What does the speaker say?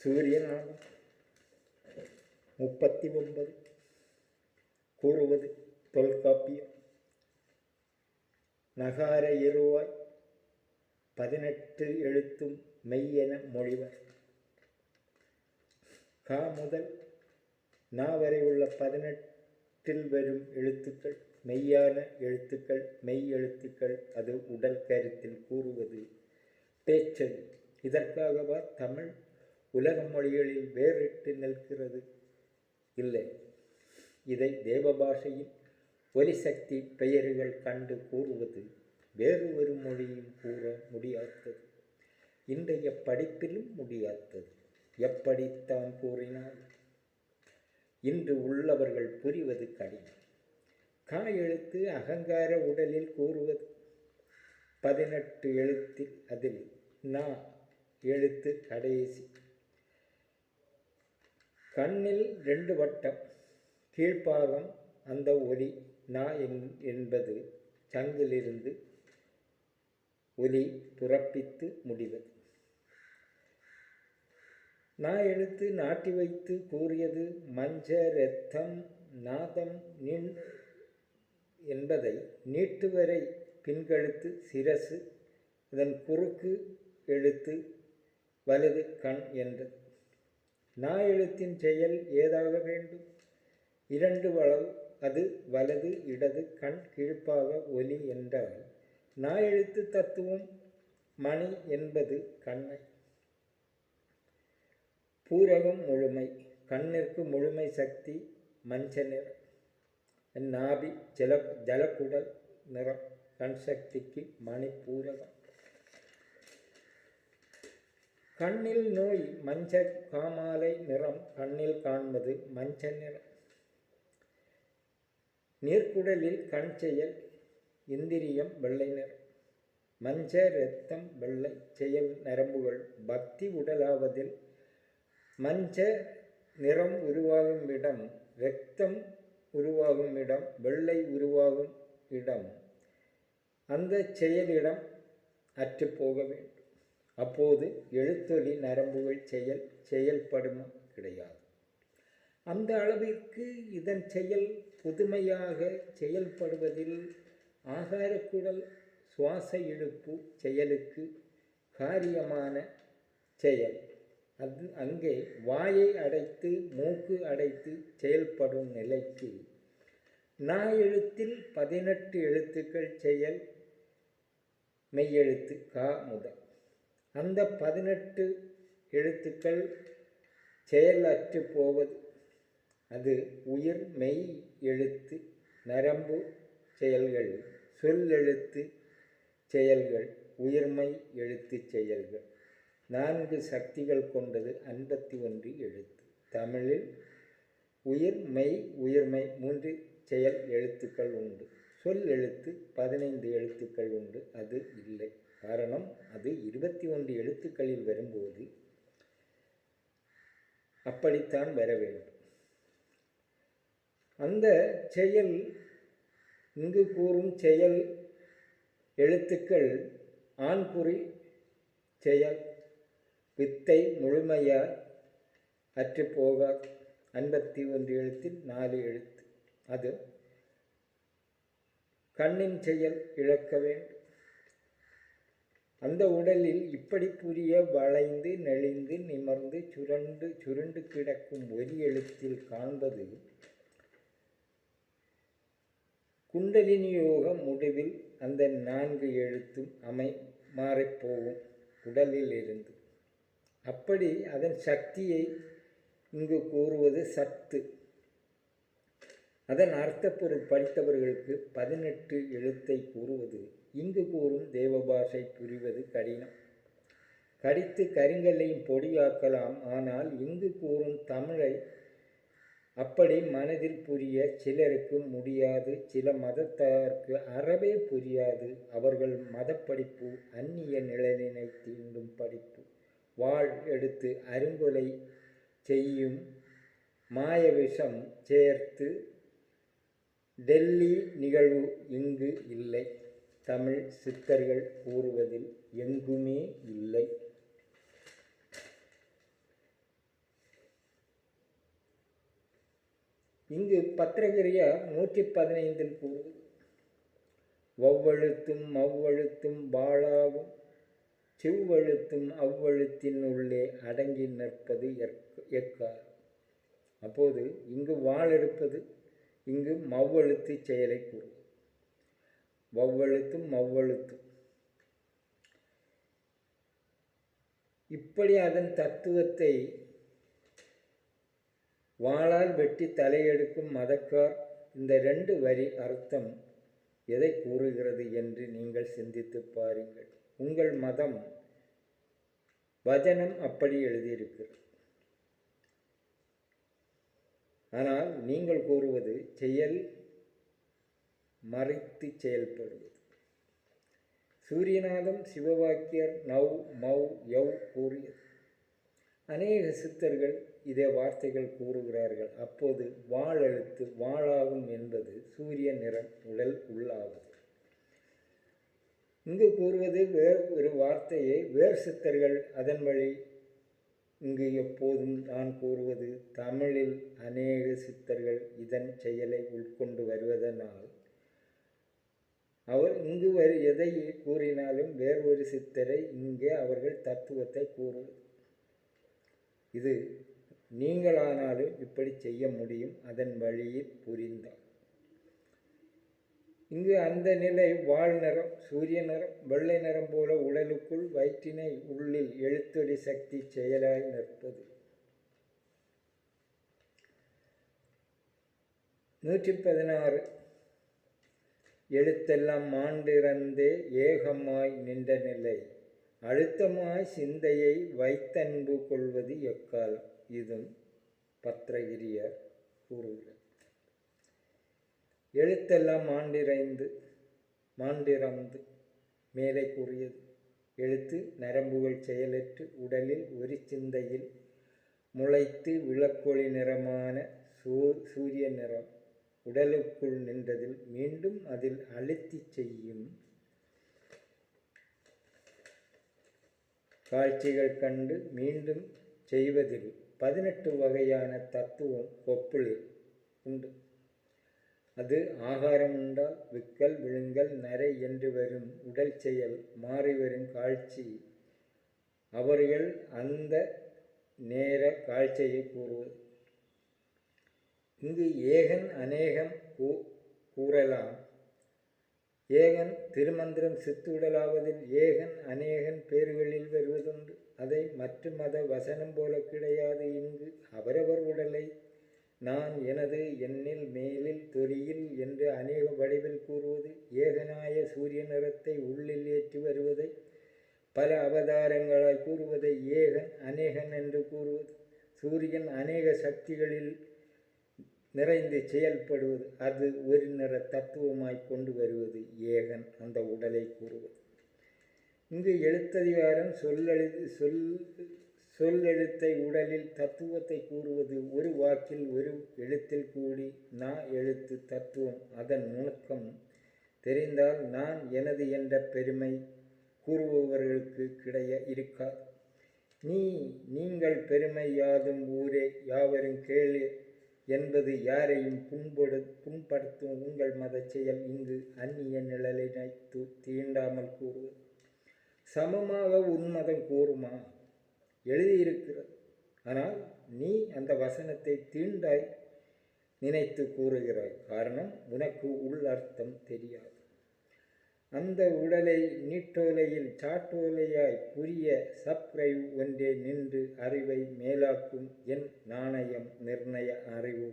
சூரியனாகும் 39 கூறுவது தொல்காப்பியம். நகார இருவாய் 18 எழுத்தும் மெய்யென மொழிவர். கா முதல் நா வரை உள்ள 18 வரும் எழுத்துக்கள் மெய்யான எழுத்துக்கள், மெய் எழுத்துக்கள். அது உடல் கருத்தில் கூறுவது பேச்சொலி. இதற்காகவா தமிழ் உலக மொழிகளில் வேறிட்டு நிற்கிறது? இல்லை. இதை தேவபாஷையில் ஒலிசக்தி பெயர்கள் கண்டு கூறுவது வேறு ஒரு மொழியும் கூற முடியாதது. இன்றைய படிப்பிலும் முடியாதது. எப்படித்தான் கூறினால் இன்று உள்ளவர்கள் புரிவது கடினம். கா எழுத்து அகங்கார உடலில் கூறுவது 18 எழுத்தில், அதில் நா எழுத்து கடைசி. கண்ணில் 2 வட்டம், கீழ்ப்பாகம். அந்த ஒலி நா என்பது சங்கிலிருந்து ஒலி புறப்பித்து முடிவது. நா எழுத்து நாட்டி வைத்து கூறியது மஞ்ச இரத்தம் நாதம் நின் என்பதை நீட்டுவரை பின்கழுத்து சிரசு, அதன் குறுக்கு எழுத்து வலது கண் என்றது. நா எழுத்தின் செயல் ஏதாக வேண்டும்? 2 வளவு, அது வலது இடது கண் கீழ்ப்பாக ஒலி என்றால் நா எழுத்து தத்துவம் மணி என்பது கண்ணை. பூரகம் முழுமை, கண்ணிற்கு முழுமை சக்தி மஞ்ச நிறம். நாபி ஜலக்குடல் நிறம், கண் சக்திக்கு மணி பூரகம். கண்ணில் நோய் மஞ்ச காமாலை நிறம், கண்ணில் காண்பது மஞ்ச நிறம். நீர்க்குடலில் கண் செயல் இந்திரியம் வெள்ளை நிறம். மஞ்ச இரத்தம் வெள்ளை செயல் நரம்புகள். பக்தி உடலாவதில் மஞ்ச நிறம் உருவாகும் இடம், இரத்தம் உருவாகும் இடம், வெள்ளை உருவாகும் இடம். அந்த செயலிடம் அற்று போக வேண்டும். அப்போது எழுத்தொலி நரம்புகள் செயல்படும் கிடையாது. அந்த அளவிற்கு இதன் செயல் புதுமையாக செயல்படுவதில் ஆகாரக்குடல் சுவாச இழுப்பு செயலுக்கு காரியமான செயல். அது அங்கே வாயை அடைத்து மூக்கு அடைத்து செயல்படும் நிலைக்கு நா எழுத்தில் 18 எழுத்துக்கள் செயல் மெய்யெழுத்து கா முதல். அந்த 18 எழுத்துக்கள் செயல் அற்று போவது. அது உயிர் மெய் எழுத்து நரம்பு செயல்கள், சொல் எழுத்து செயல்கள், உயிர்மை எழுத்து செயல்கள். 4 சக்திகள் கொண்டது 51 எழுத்து. தமிழில் உயிர் மெய் உயிர்மை 3 செயல் எழுத்துக்கள் உண்டு. சொல் எழுத்து 15 எழுத்துக்கள் உண்டு. அது இல்லை. காரணம், அது 21 எழுத்துக்களில் வரும்போது அப்படித்தான் வர வேண்டும். அந்த செயல் இங்கு கூறும் செயல் எழுத்துக்கள் ஆண்குறி செயல். வித்தை முழுமையாய் அற்று போகாது. 51 எழுத்தில் 4 எழுத்து. அது கண்ணின் செயல் இழக்க வேண்டும். அந்த உடலில் இப்படி புரிய வளைந்து நெளிந்து நிமர்ந்து சுருண்டு கிடக்கும் ஒரு எழுத்தில் காண்பது குண்டலினி யோக முடிவில் அந்த 4 எழுத்தும் மாறிப்போகும் உடலில் இருந்து. அப்படி அதன் சக்தியை இங்கு கூறுவது சத்து. அதன் அர்த்த பொருள் படித்தவர்களுக்கு 18 எழுத்தை கூறுவது இங்கு கூறும் தேவபாஷை புரிவது கடினம். கடித்து கருங்கல்லையும் பொடியாக்கலாம். ஆனால் இங்கு கூறும் தமிழை அப்படி மனதில் புரிய சிலருக்கு முடியாது. சில மதத்தாருக்கு அறவே புரியாது. அவர்கள் மதப்படிப்பு அந்நிய நிழலினை தீண்டும் படிப்பு. வாழ் எடுத்து அருங்கொலை செய்யும் மாய விஷம் சேர்த்து டெல்லி நிகழ்வு இங்கு இல்லை. தமிழ் சித்தர்கள் கூறுவதில் எங்குமே இல்லை. பத்திரகிரியார் 115 கூறுவது, ஒவ்வெழுத்தும் அவ்வெழுத்தும் வாழாவும் செவ்வெழுத்தும் அவ்வெழுத்தின் உள்ளே அடங்கி நிற்பது எக்கால். அப்போது இங்கு வாழ் எடுப்பது, இங்கு மவ்வெழுத்து செயலை கூறுவது. ஒவ்வெழுத்தும் அவ்வெழுத்தும் இப்படி அதன் தத்துவத்தை வாளால் வெட்டி தலையெடுக்கும் மதக்கார் இந்த 2 வரி அர்த்தம் எதை கூறுகிறது என்று நீங்கள் சிந்தித்து பாருங்கள். உங்கள் மதம் வசனம் அப்படி எழுதியிருக்கிறது. ஆனால் நீங்கள் கூறுவது செயல் மறைத்து செயல்படுவது. சூரியநாதம் சிவவாக்கியர் நவ் மவ் யவ் கூறியது. அநேக சித்தர்கள் இதே வார்த்தைகள் கூறுகிறார்கள். அப்போது வாள் எழுத்து வாளாகும் என்பது சூரிய நிறம் உடல் உள்ளாவது. இங்கு கூறுவது வேறு ஒரு வார்த்தையை வேறு சித்தர்கள் அதன் வழி இங்கு எப்போதும் நான் கூறுவது தமிழில் அநேக சித்தர்கள் இதன் செயலை உட்கொண்டு வருவதனால் அவர் இங்கு எதை கூறினாலும் வேறு ஒரு சித்தரை இங்கே அவர்கள் தத்துவத்தை கூறுவது. இது நீங்களானாலும் இப்படி செய்ய முடியும் அதன் வழியில் புரிந்தார். இங்கு அந்த நிலை வாழ் நிறம் சூரிய நிறம் வெள்ளை நிறம் போல உடலுக்குள் வயிற்றினை உள்ளில் எழுத்தொடி சக்தி செயலாய் நிற்பது. 116 எழுத்தெல்லாம் மாண்டிறந்தே ஏகமாய் நின்ற நிலை அழுத்தமாய் சிந்தையை வைத்தன்பு கொள்வது எக்காலம். இதும் பத்திரகிரியார் கூறுகிறார். எழுத்தெல்லாம் மாண்டிறந்து மேலே கூறியது. எழுத்து நரம்புகள் செயலற்று உடலில் ஒரு சிந்தையில் முளைத்து விளக்கொளி நிறமான சூரிய நிறம் உடலுக்குள் நின்றதில் மீண்டும் அதில் அழுத்தி செய்யும் காட்சிகள் கண்டு மீண்டும் செய்வதில் 18 வகையான தத்துவம் கொப்புளில் உண்டு. அது ஆகாரம் உண்டால் விக்கல் விழுங்கல் நரை என்று வரும் உடல் செயல் மாறி வரும் காட்சி அவர்கள் அந்த நேர காட்சியை கூறுவது. இங்கு ஏகன் அநேகம் கூறலாம். ஏகன் திருமந்திரம் சித்துடலாவதில் ஏகன் அநேகன் பேர்களில் வருவதுண்டு. அதை மற்ற மத வசனம் போல கிடையாது. இங்கு அவரவர் உடலை நான் எனது எண்ணில் மேலில் தொலியில் என்று அநேக வடிவில் கூறுவது. ஏகனாய சூரிய நிறத்தை உள்ளில் ஏற்றி வருவதை பல அவதாரங்களாய் கூறுவதை ஏகன் அநேகன் என்று கூறுவது. சூரியன் அநேக சக்திகளில் நிறைந்து செயல்படுவது. அது ஒரு நிற தத்துவமாய் கொண்டு வருவது ஏகன் அந்த உடலை கூறுவது. இங்கு எழுத்ததிகாரம் சொல்லெழுத்தை உடலில் தத்துவத்தை கூறுவது. ஒரு வாக்கில் ஒரு எழுத்தில் கூடி நான் எழுத்து தத்துவம் அதன் நுணுக்கம் தெரிந்தால் நான் எனது என்ற பெருமை கூறுபவர்களுக்கு இருக்காது. நீங்கள் பெருமை யாதும் ஊரே யாவரும் கேளு என்பது யாரையும் புண்படுத்தும் உங்கள் மத செயல். இங்கு அந்நிய நிழலினை தீண்டாமல் கூறுவது. சமமாக உன்மதம் கூறுமா எழுதியிருக்கிறது. ஆனால் நீ அந்த வசனத்தை தீண்டாய் நினைத்து கூறுகிறாய். காரணம் உனக்கு உள்ளர்த்தம் தெரியாது. அந்த உடலை நீட்டோலையில் சாட்டோலையாய் புரிய சப்ரைவ் ஒன்றே நின்று அறிவை மேலாக்கும் என் நாணயம் நிர்ணய அறிவு